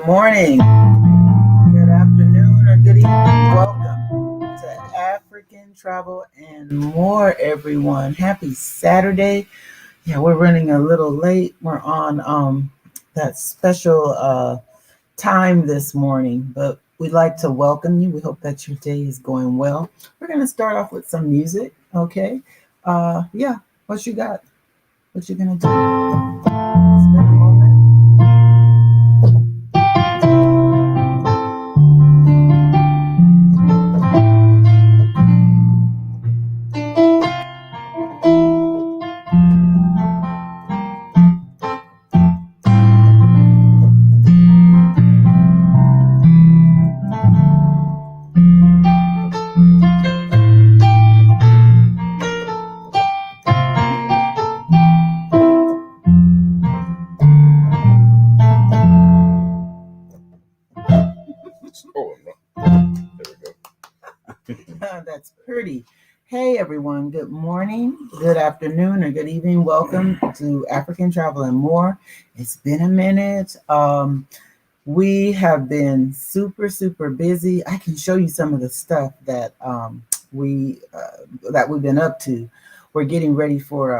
morning, good afternoon, or good evening. Welcome to African Travel and More, everyone. Happy Saturday. Yeah, we're running a little late. We're on that special time this morning, but we'd like to welcome you. We hope that your day is going well. We're going to start off with some music, okay? Yeah, what you got? What you going to do? It's been a moment. That's pretty. Hey everyone, good morning, good afternoon, or good evening. Welcome to African Travel and More. It's been a minute. We have been super busy. I can show you some of the stuff that we've been up to. We're getting ready for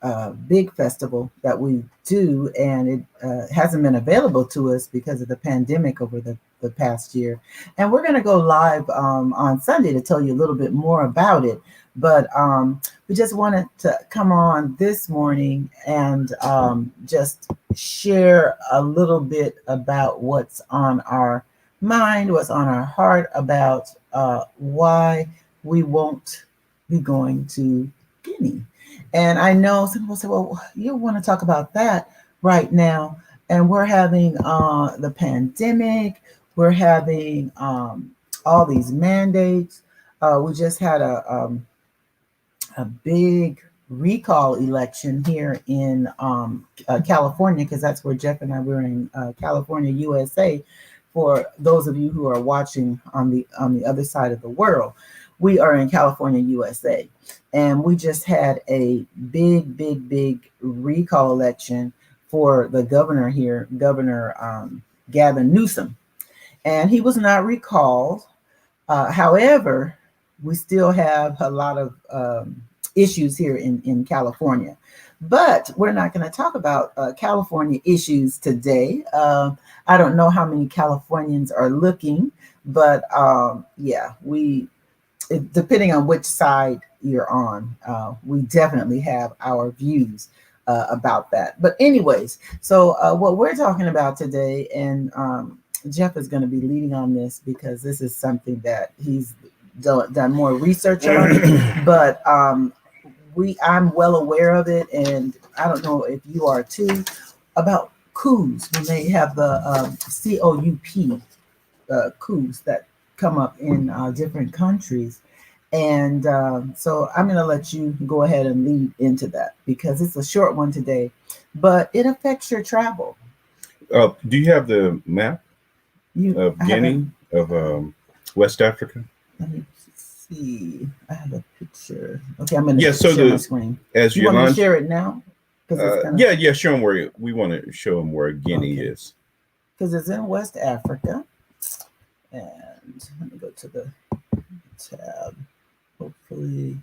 a big festival that we do, and it hasn't been available to us because of the pandemic over the past year. And we're going to go live on Sunday to tell you a little bit more about it. But we just wanted to come on this morning and just share a little bit about what's on our mind, what's on our heart about why we won't be going to Guinea. And I know some people say, well, you want to talk about that right now. And we're having the pandemic. We're having all these mandates. We just had a big recall election here in California, because that's where Jeff and I were in California, USA. For those of you who are watching on the other side of the world, we are in California, USA, and we just had a big recall election for the governor here, Governor Gavin Newsom. And he was not recalled. However, we still have a lot of issues here in California. But we're not going to talk about California issues today. I don't know how many Californians are looking, but depending on which side you're on, we definitely have our views about that. But anyways, so what we're talking about today, and Jeff is going to be leading on this because this is something that he's done more research on, but I'm well aware of it, and I don't know if you are too, about coups, when they have the COUP coups that come up in different countries. And so I'm going to let you go ahead and lead into that because it's a short one today, but it affects your travel. Do you have the map of Guinea, of West Africa? Let me see. I have a picture. Okay, I'm going to share my screen. As you want me to share it now? Show them where we want to show them where Guinea is. Because it's in West Africa. And let me go to the tab. Hopefully,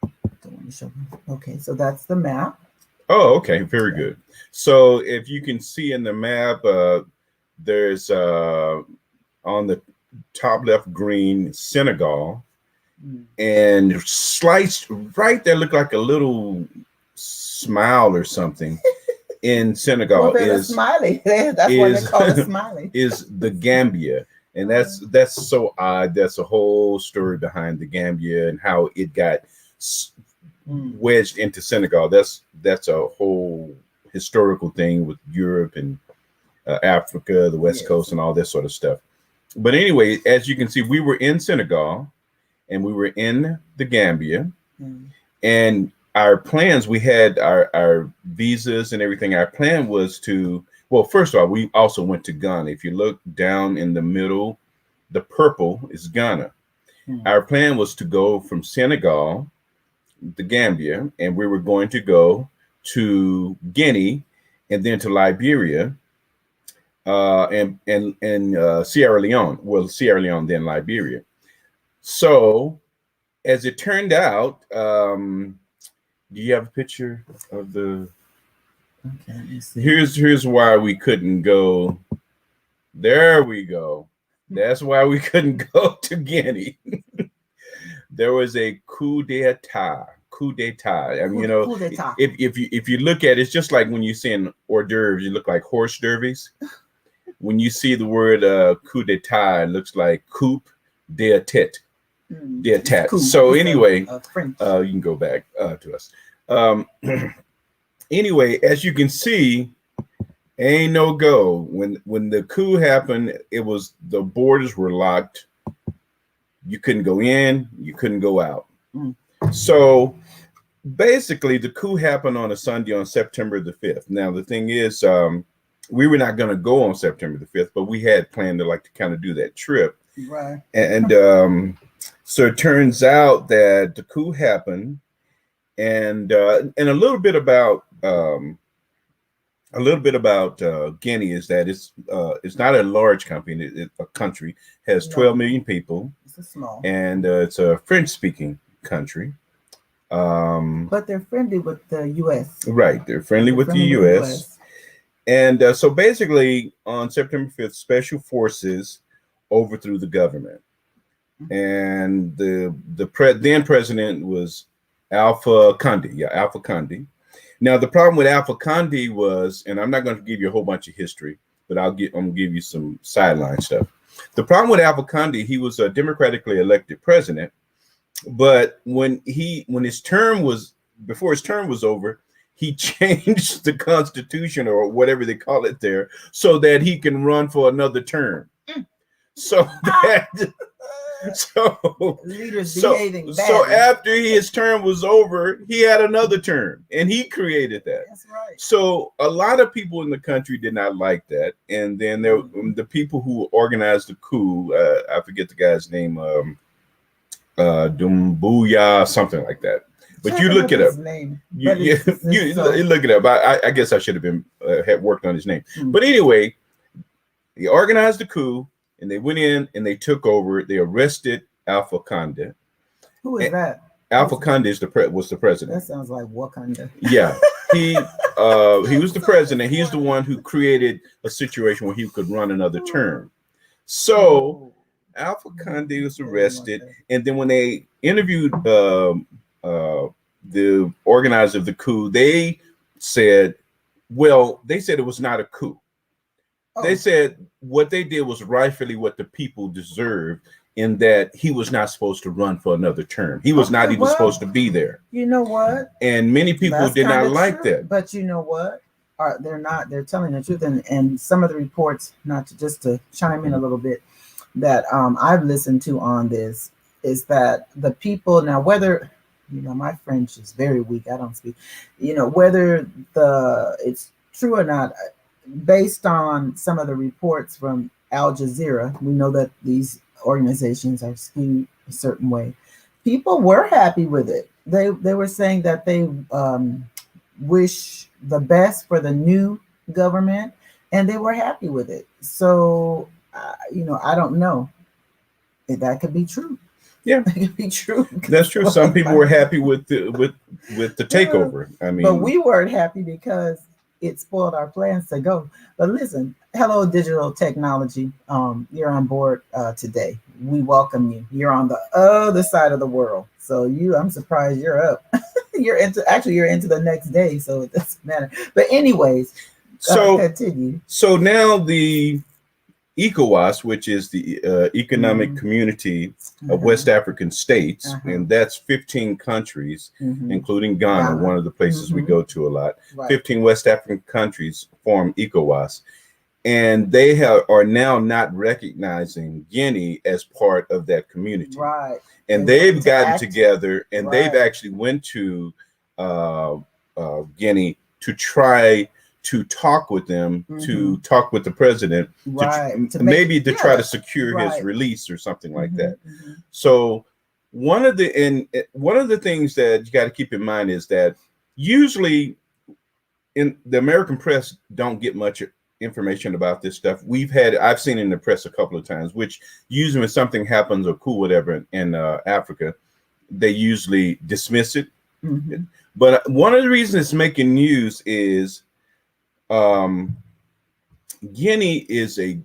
don't want to show them. Okay, so that's the map. Oh, okay, very good. So if you can see in the map, there's on the top left green Senegal, and sliced right there look like a little smile or something in Senegal. Well, is a smiley. That's what they call a smiley. Is the Gambia. And that's so odd. That's a whole story behind the Gambia and how it got wedged into Senegal. That's a whole historical thing with Europe and Africa, the West Coast, and all that sort of stuff. But anyway, as you can see, we were in Senegal and we were in the Gambia, and our plans, we had our visas and everything. Our plan was to, well, first of all, we also went to Ghana. If you look down in the middle, the purple is Ghana. Our plan was to go from Senegal, the Gambia, and we were going to go to Guinea and then to Liberia. and Sierra Leone. Well, Sierra Leone, then Liberia. So, as it turned out, do you have a picture of the? Okay, let me see. Here's why we couldn't go. There we go. That's why we couldn't go to Guinea. There was a coup d'état. Coup d'état. I mean, Coup d'etat. if you look at it, it's just like when you see an hors d'oeuvres, you look like horse derbies. When you see the word coup d'état, it looks like coup d'état. D'état. Coup. So It's anyway, French. you can go back to us. Anyway, as you can see, ain't no go. When the coup happened, it was the borders were locked. You couldn't go in, you couldn't go out. So basically, the coup happened on a Sunday on September the 5th. Now the thing is, we were not going to go on September the 5th, but we had planned to kind of do that trip. Right. And so it turns out that the coup happened, and a little bit about Guinea is that it's not a large country. A country has 12 million people. It's small, and it's a French-speaking country. But they're friendly with the U.S. Right, they're friendly with the U.S. And so basically, on September 5th, special forces overthrew the government, and the then president was Alpha Conde. Yeah, Alpha Conde. Now the problem with Alpha Conde was, and I'm not going to give you a whole bunch of history, but I'm going to give you some sideline stuff. The problem with Alpha Conde, he was a democratically elected president, but when his term was before his term was over, he changed the constitution or whatever they call it there so that he can run for another term. So that leaders behaving badly. So after his term was over, he had another term, and he created that. That's right. So a lot of people in the country did not like that, and then there the people who organized the coup. I forget the guy's name. Dumbuya, something like that. But you look it up. You look it up. I guess I should have been had worked on his name. But anyway, they organized the coup, and they went in and they took over. They arrested Alpha Conde. Who is that? Alpha Conde was the president. That sounds like Wakanda. Yeah, he was the president. He's the one who created a situation where he could run another term. So Alpha Conde was arrested, and then when they interviewed the organizer of the coup, they said it was not a coup. They said what they did was rightfully what the people deserved, in that he was not supposed to run for another term. He was not even supposed to be there. You know what? And many people did not like that. But you know what? They're telling the truth. And some of the reports, just to chime in a little bit, that I've listened to on this is that the people now, whether my French is very weak, I don't speak, whether it's true or not, based on some of the reports from Al Jazeera, we know that these organizations are skewed a certain way. People were happy with it. They were saying that they wish the best for the new government, and they were happy with it. So I don't know if that could be true. Yeah, that could be true. That's true. Some people were happy with the takeover. I mean, but we weren't happy because it spoiled our plans to go. But listen, hello, digital technology. You're on board today. We welcome you. You're on the other side of the world. So I'm surprised you're up. you're into the next day, so it doesn't matter. But anyways, continue. So now the ECOWAS, which is the Economic Community of West African States, and that's 15 countries, including Ghana, one of the places we go to a lot. Right. 15 West African countries form ECOWAS, and they are now not recognizing Guinea as part of that community. Right. And they've gotten together, and they've actually went to Guinea to try to talk with them, to talk with the president, to try to secure his release or something like that. So one of the things that you got to keep in mind is that usually in the American press don't get much information about this stuff. I've seen it in the press a couple of times, which usually when something happens or cool, whatever in Africa, they usually dismiss it. Mm-hmm. But one of the reasons it's making news is Guinea is a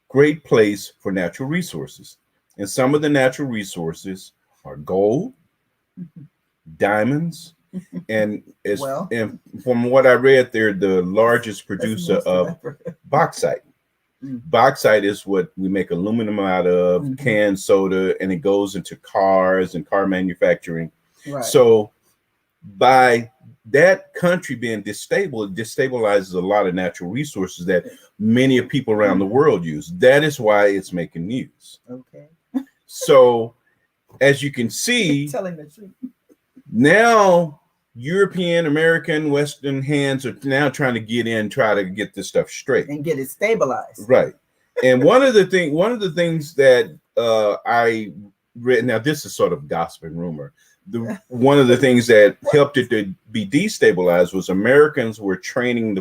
great place for natural resources. And some of the natural resources are gold, diamonds, and and from what I read, they're the largest producer of bauxite. Bauxite is what we make aluminum out of, canned soda, and it goes into cars and car manufacturing. Right. So by that country being destabilized, it destabilizes a lot of natural resources that many of people around the world use. That is why it's making news. Okay. So as you can see, telling the truth. Now European, American, Western hands are now trying to get in, try to get this stuff straight and get it stabilized. Right. And one of the things that I read, now this is sort of gossip and rumor. One of the things that helped it to be destabilized was Americans were training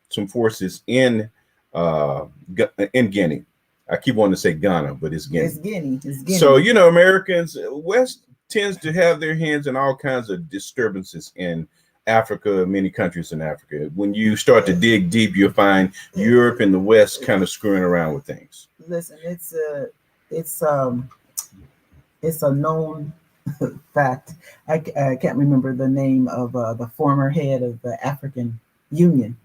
some forces in Guinea. I keep wanting to say Ghana, but it's Guinea. It's Guinea. It's Guinea. So, Americans, West tends to have their hands in all kinds of disturbances in Africa, many countries in Africa. When you start to dig deep, you'll find Europe and the West kind of screwing around with things. Listen, it's a known fact. I can't remember the name of the former head of the African Union,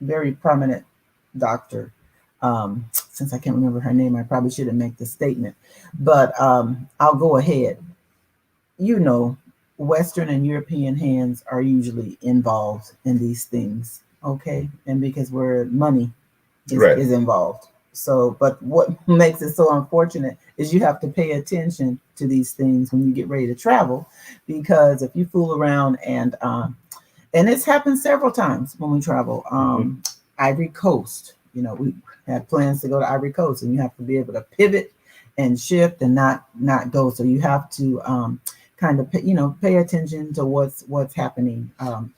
very prominent doctor. Since I can't remember her name, I probably shouldn't make the statement, but I'll go ahead. Western and European hands are usually involved in these things, okay? And because where money is involved. So, but what makes it so unfortunate is you have to pay attention to these things when you get ready to travel, because if you fool around and it's happened several times when we travel. Ivory Coast, we had plans to go to Ivory Coast, and you have to be able to pivot and shift and not go. So you have to kind of pay attention to what's happening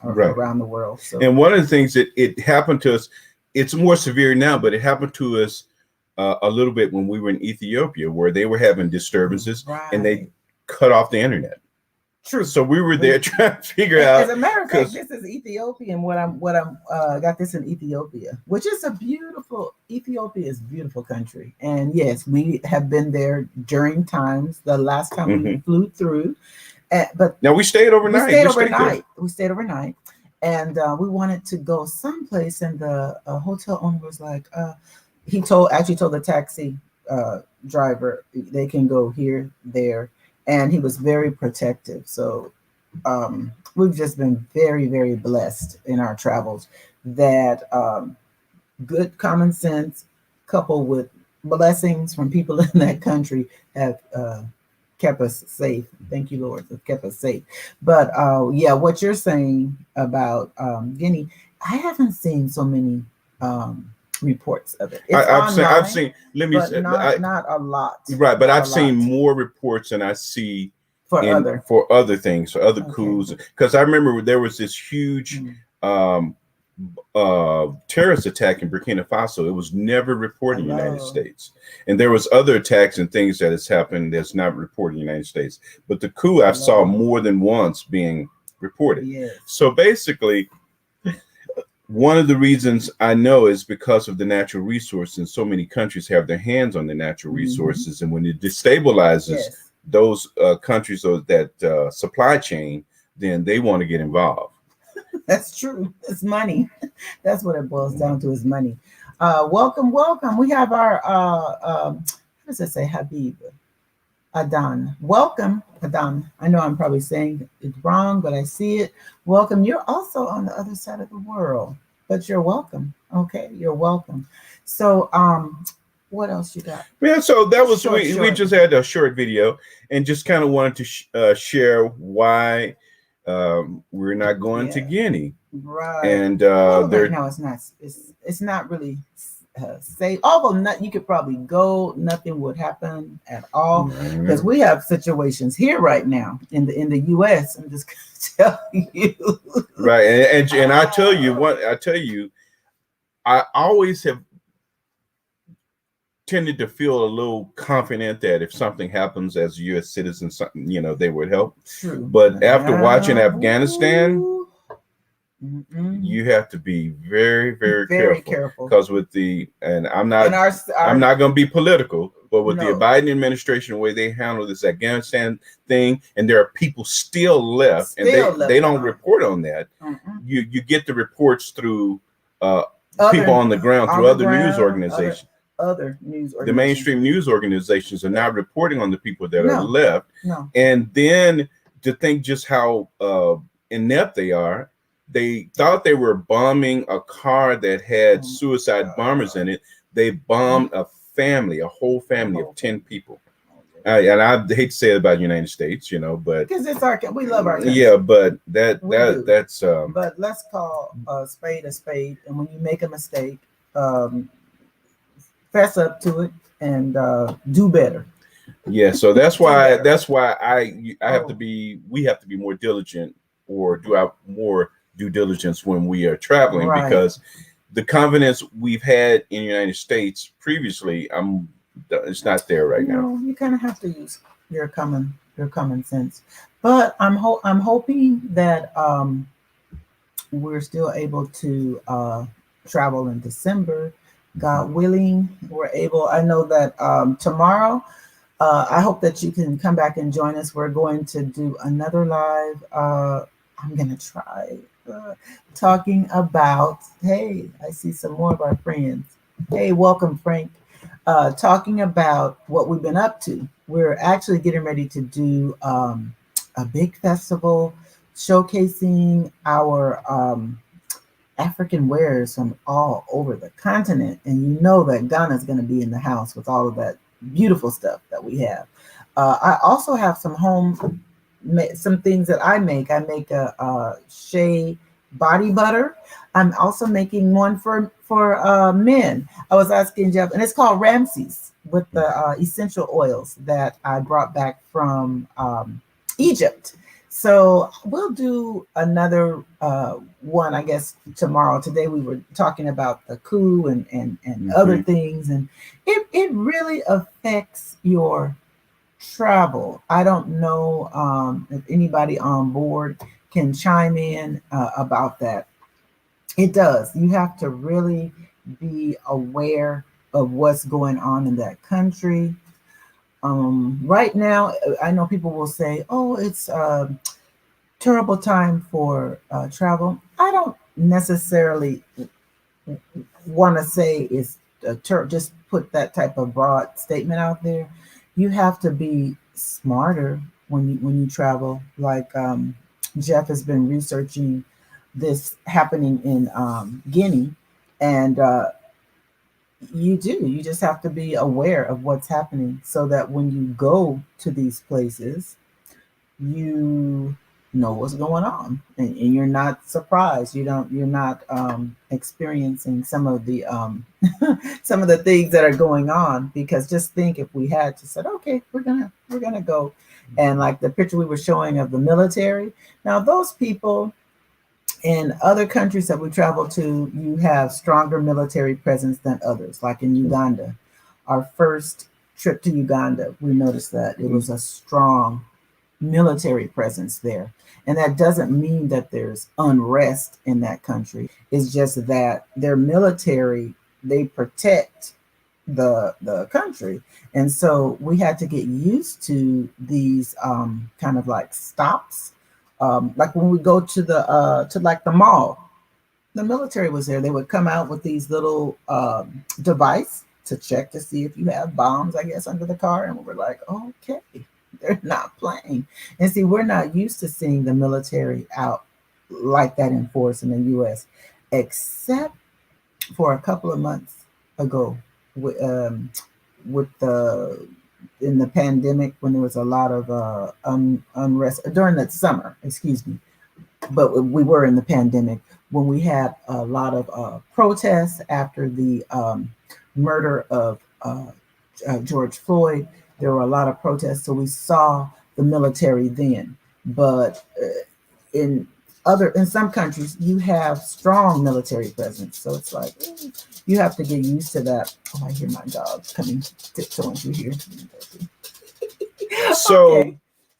around the world. So, and one of the things that it happened to us, it's more severe now, but it happened to us a little bit when we were in Ethiopia, where they were having disturbances and they cut off the internet. True. So we were there trying to figure out. As a matter of fact, this is Ethiopian. What I'm got this in Ethiopia, which is Ethiopia is a beautiful country. And yes, we have been there during times. The last time we flew through, but now we stayed overnight. We stayed overnight, and we wanted to go someplace. And the hotel owner was like, he told the taxi driver they can go here, there. And he was very protective. So we've just been very, very blessed in our travels that good common sense coupled with blessings from people in that country have kept us safe. Thank you, Lord, have kept us safe. But what you're saying about Guinea, I haven't seen so many reports of it. I've seen. Let me say, not a lot. Right, but I've seen more reports than I see for other things, for other coups. Because I remember there was this huge terrorist attack in Burkina Faso. It was never reported in the United States, and there was other attacks and things that has happened that's not reported in the United States. But the coup I saw more than once being reported. Yes. So basically, one of the reasons I know is because of the natural resources, and so many countries have their hands on the natural resources, and when it destabilizes those countries or that supply chain, then they want to get involved. That's true. It's money. That's what it boils down to, is money. Welcome. We have our how does it say, Habib Adan? Welcome, Adan. I know I'm probably saying it wrong, but I see it. Welcome. You're also on the other side of the world, but you're welcome. Okay, you're welcome. So, what else you got? Yeah, so that was we just had a short video and just kind of wanted to share why we're not going to Guinea. Right. And right now it's not really safe. Although not, you could probably go, nothing would happen at all because Mhm. we have situations here right now in the U.S. I'm just gonna tell you. Right, and I tell you what, I tell you, I always have tended to feel a little confident that if something happens as a U.S. citizen, something they would help. True. But after watching Yeah. Afghanistan, Ooh. Mm-mm. you have to be very, very Very careful careful. because with the and And I'm not going to be political, but with the no, Biden administration, the way they handle this Afghanistan thing, and there are people still left, and still they left don't behind. report on that. Mm-mm. You get the reports through uh, people Other on the ground on through the other news ground, organizations. other news The organizations. mainstream news organizations are not reporting on the people that are No, left, no. and then to think just how inept they are. They thought they were bombing a car that Oh had my suicide bombers in God. it. They bombed a family, a whole family of Oh, 10 people. oh, And I hate to say it about the United States, but because it's our we love our country. yeah, but We do. that's But let's call a spade, and when you make a mistake, um, fess up to it and do better. yeah. So that's Do why better. I have to Oh, be we have to be more diligent or do our more due diligence when we are traveling right. because the confidence we've had in the United States previously, it's not there right now. You kind of have to use your common sense. But I'm hoping that we're still able to travel in December. God willing, we're able. I know that tomorrow, I hope that you can come back and join us. We're going to do another live. I'm going to try talking about, hey, I see some more of our friends. Hey, welcome, Frank. Talking about what we've been up to. We're actually getting ready to do a big festival showcasing our African wares from all over the continent. And you know that Ghana is going to be in the house with all of that beautiful stuff that we have. I also have some things that I make. I make a shea body butter. I'm also making one for men. I was asking Jeff, and it's called Ramses with the essential oils that I brought back from Egypt. So we'll do another one, I guess, tomorrow. Today we were talking about the coup and other things, and it really affects your travel. I don't know if anybody on board can chime in about that. It does. You have to really be aware of what's going on in that country. Right now, I know people will say, "Oh, it's terrible time for travel." I don't necessarily want to say it's just put that type of broad statement out there. You have to be smarter when you travel. Like Jeff has been researching this happening in Guinea, and you do. You just have to be aware of what's happening so that when you go to these places, you know what's going on, and you're not surprised. You're not experiencing some of the some of the things that are going on, because just think if we had to said, okay, we're gonna go, and like the picture we were showing of the military. Now those people in other countries that we travel to, you have stronger military presence than others. Like in Uganda, our first trip to Uganda, we noticed that it was a strong military presence there. And that doesn't mean that there's unrest in that country. It's just that their military, they protect the country. And so we had to get used to these kind of like stops. Like when we go to the to like the mall, the military was there. They would come out with these little device to check to see if you have bombs, I guess, under the car. And we were like, okay, they're not playing. And see, we're not used to seeing the military out like that in force in the U.S., except for a couple of months ago with, with the in the pandemic when there was a lot of unrest during that summer, excuse me. But we were in the pandemic when we had a lot of protests after the murder of George Floyd, there were a lot of protests. So we saw the military then. But in in some countries, you have strong military presence. So it's like you have to get used to that. Oh, I hear my dog coming tiptoeing through here. So Okay.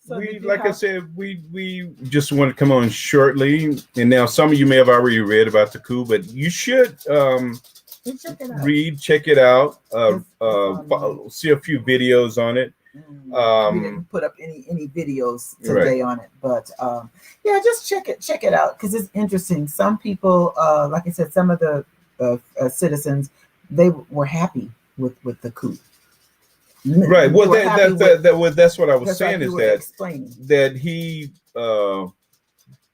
So we, did you like I have? said, we just want to come on shortly. And now some of you may have already read about the coup, but you should Check it out. read, check it out, It's online. see a few videos on it. We Um, didn't put up any videos right. today on it, but yeah, just check it out because it's interesting. Some people, like I said, some of the citizens, they were happy with the coup. Right. They Well, were happy with that's what I was just like saying you is were explaining. that he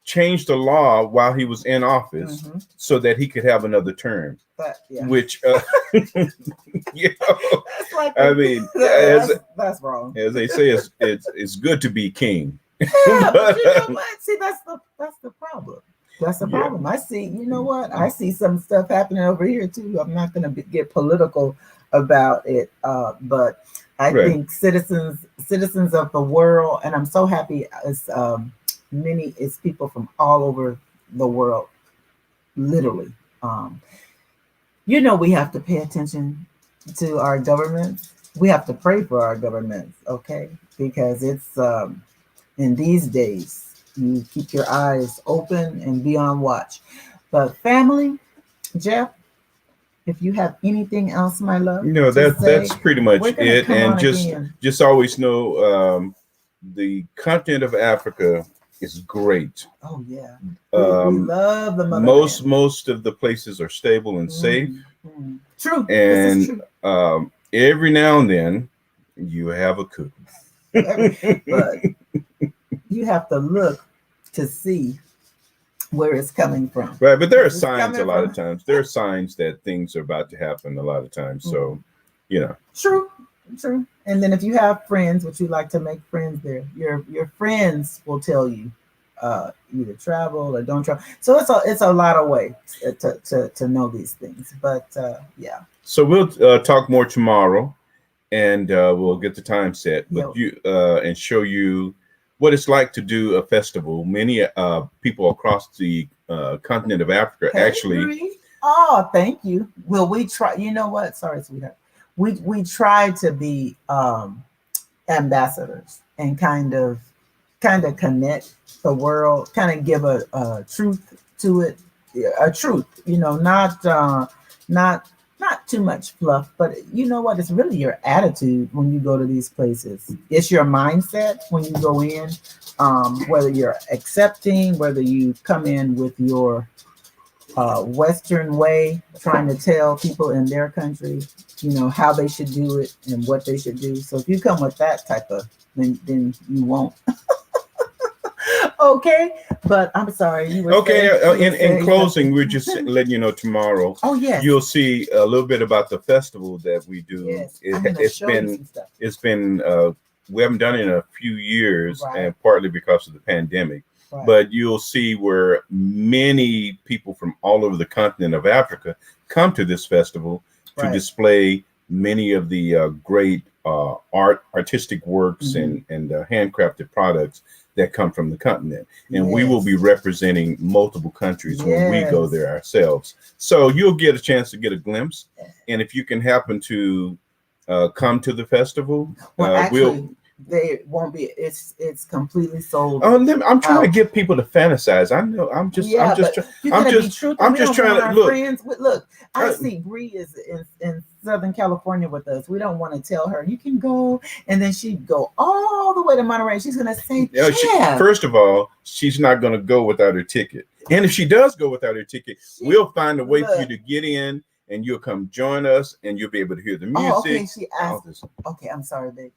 changed the law while he was in office Hmm. so that he could have another term, But yeah, which you know, that's like I mean, that's wrong. as they say, it's good to be king. Yeah, but you know But, what? See, that's the problem. That's the yeah. problem. I see. You know what? I see some stuff happening over here too. I'm not going to get political about it, but I Right. think citizens of the world, and I'm so happy as many it's people from all over the world, literally. Um, we have to pay attention to our governments. We have to pray for our governments, okay? Because it's in these days, you keep your eyes open and be on watch. But family, Jeff, if you have anything else, my love, to say, That's pretty much we're gonna it. come And on again. just always know the continent of Africa is great. Oh yeah, we Um, love the motherland. most of the places are stable and safe, True, this is and true. every now and then you have a coup. But you have to look to see where it's coming from Right, but there are because it's signs a coming lot of from times. There are signs that things are about to happen a lot of times. mm, So, you know. true, true. And then if you have friends, which you like to make friends there, your friends will tell you either travel or don't travel. So it's a lot of ways to know these things. But yeah, So we'll talk more tomorrow, and we'll get the time set. But yeah. you and show you what it's like to do a festival. Many people across the continent of Africa Hey, actually. Bree. Oh, thank you. Well, we try. You know what? Sorry, sweetheart. We try to be ambassadors and kind of connect the world, kind of give a truth to it, a truth, not not too much fluff, but you know what? It's really your attitude when you go to these places. It's your mindset when you go in, whether you're accepting, whether you come in with your Western way, trying to tell people in their country, how they should do it and what they should do. So if you come with that type of, then you won't. Okay, but I'm sorry, you were Okay, saying you were in saying closing, something. we're just letting you know tomorrow Oh yes, you'll see a little bit about the festival that we do. yes. I'm gonna show you some stuff. It's been we haven't done it in a few years, Right, and partly because of the pandemic. right, But you'll see where many people from all over the continent of Africa come to this festival to right. display many of the great artistic works Hmm. and handcrafted products that come from the continent. And we will be Yes, representing multiple countries when we go yes. there ourselves. So you'll get a chance to get a glimpse. And if you can happen to come to the festival, Well, we'll. actually, they won't be. It's completely sold I'm trying to out. get people to fantasize. I know. Yeah, but you I'm gotta be just. truthful. I'm We just don't want trying to our look. friends. Look, I Uh, see Bree is in Southern California with us. We don't want to tell her you can go, and then she'd go all the way to Monterey. She's gonna say, Jeff. First of all, she's not going to go without her ticket. And if she does go without her ticket, we'll find a way for you Look. to get in, and you'll come join us, and you'll be able to hear the Oh, okay. music. She asked. Okay, I'm sorry, babe.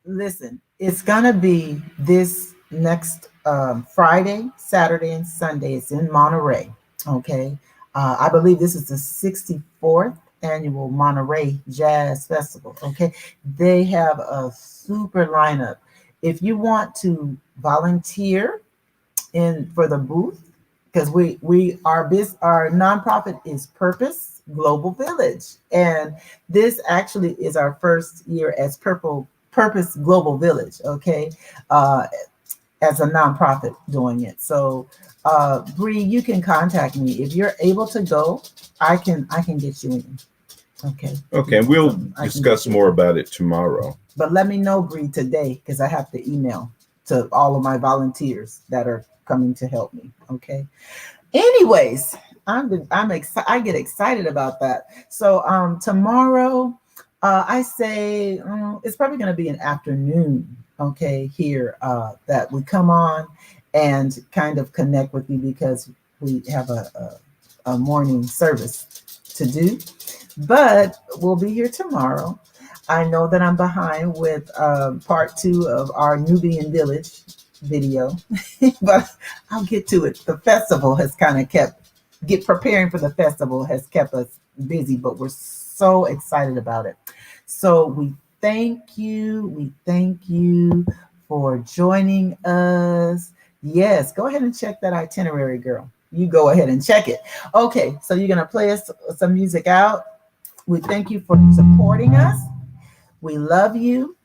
Listen, it's gonna be this next Friday, Saturday, and Sunday. It's in Monterey. Okay, I believe this is the 64th annual Monterey Jazz Festival. Okay, they have a super lineup. If you want to volunteer in for the booth, because our nonprofit is Purpose Global Village, and this actually is our first year as Purpose Global Village. Okay, uh, as a nonprofit doing it. So, Bree, you can contact me if you're able to go. I can get you in. Okay. Okay, and we'll discuss more about it tomorrow. But let me know, Bree, today because I have to email to all of my volunteers that are coming to help me. Okay. Anyways, I'm excited. I get excited about that. So tomorrow, I say it's probably going to be an afternoon. Okay, here that we come on and kind of connect with you because we have a morning service to do, but we'll be here tomorrow. I know that I'm behind with part two of our Nubian Village video, but I'll get to it. The festival has kind of preparing for the festival has kept us busy, but we're so excited about it. So we thank you. We thank you for joining us. Yes, go ahead and check that itinerary, girl. You go ahead and check it. Okay, so you're going to play us some music out. We thank you for supporting us. We love you.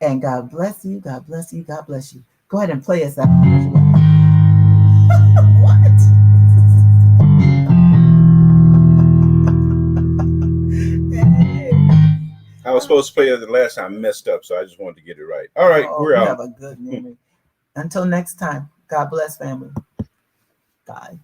And God bless you. God bless you. God bless you. Go ahead and play us out. What? I was supposed to play it the last time, I messed up, so I just wanted to get it right. All right, we're you out. have a good memory. Until next time, God bless, family. Bye.